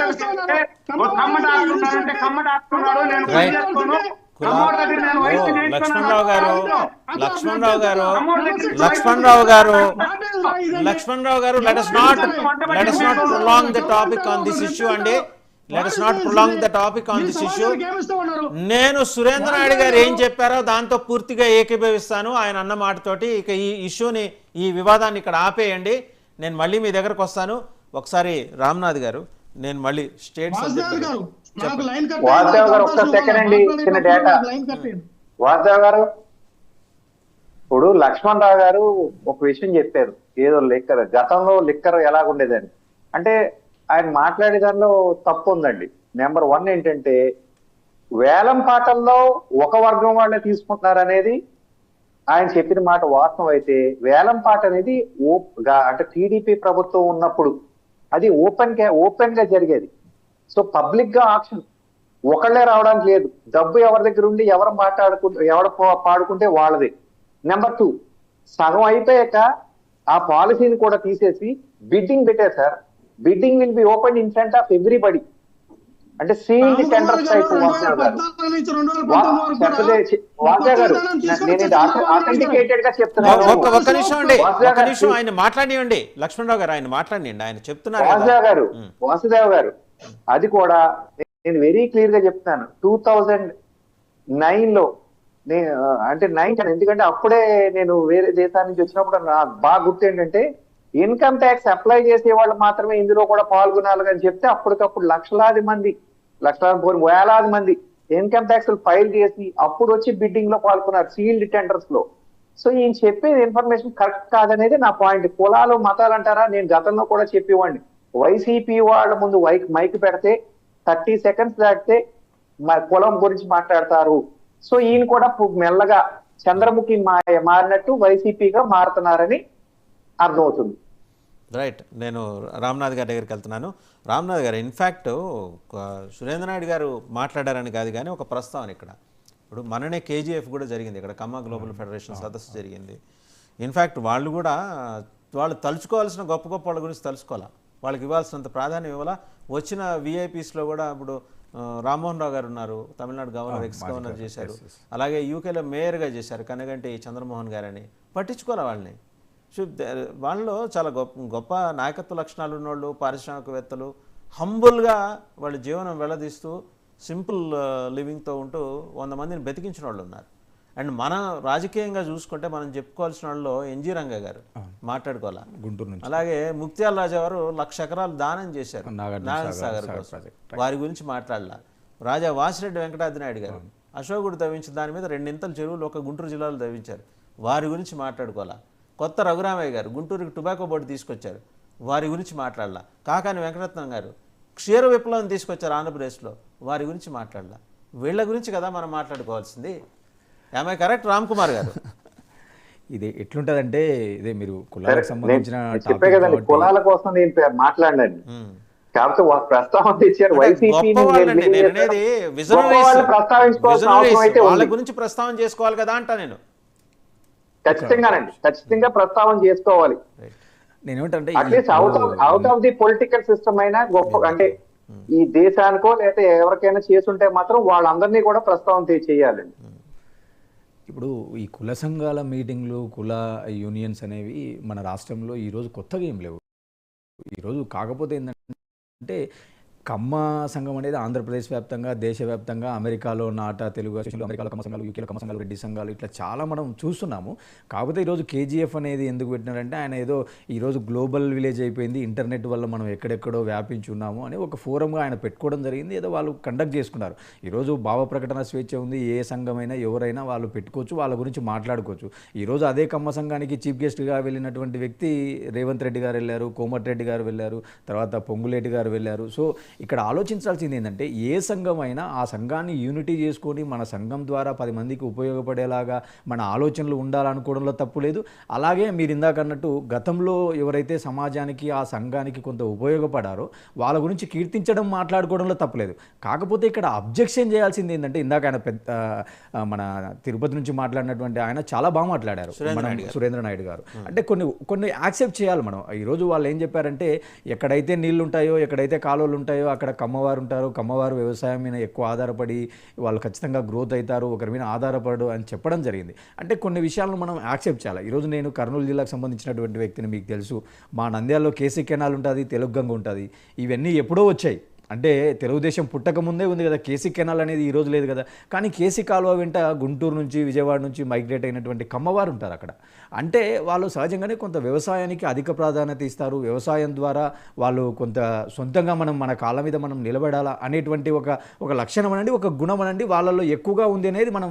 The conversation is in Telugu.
మాట్లాడుతుంటే కమ్మట ఆడుతున్నారంటే కమ్మట ఆడుతున్నాడు, నేను పెళ్లి చేసుకోను. కమ్మోడి దగ్గర నేను వయసు లక్ష్మణరావు గారు లక్ష్మణరావు గారు లక్ష్మణరావు గారు let us not prolong the topic on this issue అండి. Let us not prolong the topic on this issue. నేను సురేంద్ర నాయుడు గారు ఏం చెప్పారో దాంతో పూర్తిగా ఏకీభవిస్తాను ఆయన అన్న మాటతోటి. ఇక ఈ ఇష్యూని, ఈ వివాదాన్ని ఇక్కడ ఆపేయండి. నేను మళ్ళీ మీ దగ్గరకు వస్తాను. ఒకసారి రామ్నాథ్ గారు, నేను మళ్ళీ స్టేట్ వాసుదేవ్ గారు ఒక్క సెకండ్ అండి, చిన్న డేటా. వాసుదేవ్ గారు, ఇప్పుడు లక్ష్మణ్ రావు గారు ఒక విషయం చెప్పారు, ఏదో లిక్కర్, గతంలో లిక్కర్ ఎలాగుండేదని. అంటే ఆయన మాట్లాడే దానిలో తప్పు ఉందండి. నెంబర్ 1 ఏంటంటే, వేలం పాటల్లో ఒక వర్గం వాళ్ళే తీసుకుంటున్నారు అనేది ఆయన చెప్పిన మాట వాస్తవం అయితే, వేలం పాట అనేది అంటే టీడీపీ ప్రభుత్వం ఉన్నప్పుడు అది ఓపెన్ గా జరిగేది. సో పబ్లిక్ గా ఆప్షన్ ఒకళ్ళే రావడానికి లేదు. డబ్బు ఎవరి దగ్గర ఉండి ఎవరు పాడుకుంటే వాళ్ళది. నెంబర్ 2, సగం అయిపోయాక ఆ పాలసీని కూడా తీసేసి బిడ్డింగ్ పెట్టారు sir. Bidding will be open in front of everybody. అంటే సీల్డ్ టెండర్ టైప్. ఆథెంటికేటెడ్ గా చెప్తున్నాను. ఒక్క నిమిషం ఆయన మాట్లాడియండి. లక్ష్మణరావు గారు ఆయన మాట్లాడియండి, ఆయన చెప్తున్నారు. వాసుదేవ్ గారు, అది కూడా నేను వెరీ క్లియర్ గా చెప్తున్నాను. 2009 లో అంటే 9, ఎందుకంటే అప్పుడే నేను వేరే దేశాల నుంచి వచ్చినప్పుడు నాకు బాగా గుర్తు ఏంటంటే, ఇన్కమ్ ట్యాక్స్ అప్లై చేసే వాళ్ళు మాత్రమే ఇందులో కూడా పాల్గొనాలని చెప్తే అప్పటికప్పుడు వేలాది మంది ఇన్కమ్ ట్యాక్స్ ఫైల్ చేసి అప్పుడు వచ్చి బిడ్డింగ్ లో పాల్గొన్నారు, సీల్డ్ టెండర్స్ లో. సో ఈయన చెప్పేది ఇన్ఫర్మేషన్ కరెక్ట్ కాదనేది నా పాయింట్. కులాలు మతాలు అంటారా, నేను గతంలో కూడా చెప్పేవాడిని. వైసీపీ వాళ్ళ ముందు మైక్ పెడితే 30 సెకండ్స్ దాటితే కులం గురించి మాట్లాడతారు. సో ఈయన కూడా మెల్లగా చంద్రముఖి మారినట్టు వైసీపీగా మారుతున్నారని అర్థమవుతుంది. రైట్. నేను రామ్నాథ్ గారి దగ్గరికి వెళ్తున్నాను. రామ్నాథ్ గారు, ఇన్ఫ్యాక్ట్ సురేంద్ర నాయుడు గారు మాట్లాడారని కాదు కానీ ఒక ప్రస్తావన ఇక్కడ, ఇప్పుడు మననే కేజీఎఫ్ కూడా జరిగింది, ఇక్కడ కమ్మ గ్లోబల్ ఫెడరేషన్ సదస్సు జరిగింది. ఇన్ఫ్యాక్ట్ వాళ్ళు తలుచుకోవాల్సిన గొప్ప గొప్ప వాళ్ళ గురించి తలుచుకోవాలా, వాళ్ళకి ఇవ్వాల్సినంత ప్రాధాన్యం ఇవ్వాలా. వచ్చిన విఐపీస్లో కూడా ఇప్పుడు రామ్మోహన్ రావు గారు ఉన్నారు, తమిళనాడు గవర్నర్, ఎక్స్ గవర్నర్ చేశారు. అలాగే యూకేలో మేయర్గా చేశారు కనగంటి చంద్రమోహన్ గారని. పట్టించుకోవాలి వాళ్ళని. వాళ్ళలో చాలా గొప్ప నాయకత్వ లక్షణాలు ఉన్నోళ్ళు, పారిశ్రామికవేత్తలు, హంబుల్గా వాళ్ళ జీవనం వెళ్లదీస్తూ సింపుల్ లివింగ్తో ఉంటూ 100 మందిని బతికించిన వాళ్ళు ఉన్నారు. అండ్ మన రాజకీయంగా చూసుకుంటే మనం చెప్పుకోవాల్సిన వాళ్ళు ఎన్జీ రంగా గారు మాట్లాడుకోవాలా, గుంటూరు నుంచి. అలాగే ముక్త్యాల రాజా వారు 1,00,000 ఎకరాలు దానం చేశారు నాగార్జున సాగర్ కోసం, వారి గురించి మాట్లాడాల. రాజా వాసిరెడ్డి వెంకటాద్రి నాయుడు గారు అశోకుడు తవ్వించిన దాని మీద 2 ఇంతల చెరువులు ఒక గుంటూరు జిల్లాలో తవ్వించారు, వారి గురించి మాట్లాడుకోవాలా. కొత్త రఘురామయ్య గారు గుంటూరుకి టొబాకో బోర్డు తీసుకొచ్చారు, వారి గురించి మాట్లాడాల. కాకాని వెంకటరత్నం గారు క్షీర విప్లవం తీసుకొచ్చారు ఆంధ్రప్రదేశ్లో, వారి గురించి మాట్లాడాల. వీళ్ళ గురించి కదా మనం మాట్లాడుకోవాల్సింది. ఆమె కరెక్ట్ రామ్ కుమార్ గారు? ఇది ఎట్లుంటదంటే, ఇదే మీరు కులాలకు సంబంధించిన కులాల కోసం నేను మాట్లాడినాను, కాకపోతే ప్రస్తావన తెచ్చారు. వాళ్ళ గురించి ప్రస్తావన చేసుకోవాలి కదా అంట నేను. ఖచ్చితంగా ప్రస్తావన చేసుకోవాలి. నేనేమంటే at least out of the political system అయినా గొప్ప, అంటే ఈ దేశానికో లేకపోతే ఎవరికైనా చేసుంటే మాత్రం వాళ్ళందరినీ కూడా ప్రస్తావన చేయాలండి. ఇప్పుడు ఈ కుల సంఘాల మీటింగ్లు, కుల యూనియన్స్ అనేవి మన రాష్ట్రంలో ఈరోజు కొత్తగా ఏం లేవు. ఈరోజు కాకపోతే ఏంటంటే, కమ్మ సంఘం అనేది ఆంధ్రప్రదేశ్ వ్యాప్తంగా, దేశవ్యాప్తంగా, అమెరికాలో నాట తెలుగు అసోసియేషన్లు, అమెరికాలో కమ్మ సంఘాలు, యూకేలో కమ్మ సంఘాలు, రెడ్డి సంఘాలు, ఇట్లా చాలా మనం చూస్తున్నాము. కాకపోతే ఈరోజు కేజీఎఫ్ అనేది ఎందుకు పెట్టినారంటే, ఆయన ఏదో ఈరోజు గ్లోబల్ విలేజ్ అయిపోయింది, ఇంటర్నెట్ వల్ల మనం ఎక్కడెక్కడో వ్యాపించి ఉన్నాము అని ఒక ఫోరంగా ఆయన పెట్టుకోవడం జరిగింది. ఏదో వాళ్ళు కండక్ట్ చేసుకున్నారు. ఈరోజు భావ ప్రకటన స్వేచ్ఛ ఉంది, ఏ సంఘమైనా ఎవరైనా వాళ్ళు పెట్టుకోవచ్చు, వాళ్ళ గురించి మాట్లాడుకోవచ్చు. ఈరోజు అదే కమ్మ సంఘానికి చీఫ్ గెస్ట్గా వెళ్ళినటువంటి వ్యక్తి రేవంత్ రెడ్డి గారు వెళ్ళారు, కోమటిరెడ్డి గారు వెళ్ళారు, తర్వాత పొంగులేటి గారు వెళ్ళారు. సో ఇక్కడ ఆలోచించాల్సింది ఏంటంటే, ఏ సంఘం అయినా ఆ సంఘాన్ని యూనిటీ చేసుకొని మన సంఘం ద్వారా 10 మందికి ఉపయోగపడేలాగా మన ఆలోచనలు ఉండాలనుకోవడంలో తప్పు లేదు. అలాగే మీరు ఇందాక అన్నట్టు గతంలో ఎవరైతే సమాజానికి, ఆ సంఘానికి కొంత ఉపయోగపడారో వాళ్ళ గురించి కీర్తించడం, మాట్లాడుకోవడంలో తప్పులేదు. కాకపోతే ఇక్కడ అబ్జెక్షన్ చేయాల్సింది ఏంటంటే, ఇందాక ఆయన మన తిరుపతి నుంచి మాట్లాడినటువంటి ఆయన చాలా బాగా మాట్లాడారు, సురేంద్ర నాయుడు గారు. అంటే కొన్ని యాక్సెప్ట్ చేయాలి మనం. ఈరోజు వాళ్ళు ఏం చెప్పారంటే, ఎక్కడైతే నీళ్లు ఉంటాయో, ఎక్కడైతే కాలువలు ఉంటాయో అక్కడ కమ్మవారు ఉంటారు, కమ్మవారు వ్యవసాయం మీద ఎక్కువ ఆధారపడి వాళ్ళు ఖచ్చితంగా గ్రోత్ అవుతారు, ఒకరి మీద ఆధారపడు అని చెప్పడం జరిగింది. అంటే కొన్ని విషయాలను మనం యాక్సెప్ట్ చేయాలి. ఈరోజు నేను కర్నూలు జిల్లాకు సంబంధించినటువంటి వ్యక్తిని, మీకు తెలుసు మా నంద్యాలలో కేసీ కెనాల్ ఉంటుంది, తెలుగు గంగ ఉంటుంది. ఇవన్నీ ఎప్పుడో వచ్చాయి. అంటే తెలుగుదేశం పుట్టక ముందే ఉంది కదా, కేసీ కెనాల్ అనేది ఈ రోజు లేదు కదా. కానీ కేసీ కాలువ వెంట గుంటూరు నుంచి విజయవాడ నుంచి మైగ్రేట్ అయినటువంటి కమ్మవారు ఉంటారు అక్కడ. అంటే వాళ్ళు సహజంగానే కొంత వ్యవసాయానికి అధిక ప్రాధాన్యత ఇస్తారు. వ్యవసాయం ద్వారా వాళ్ళు కొంత సొంతంగా మన కాళ్ళ మీద మనం నిలబడాలా అనేటువంటి ఒక లక్షణం అనండి, ఒక గుణం అనండి వాళ్ళలో ఎక్కువగా ఉంది అనేది మనం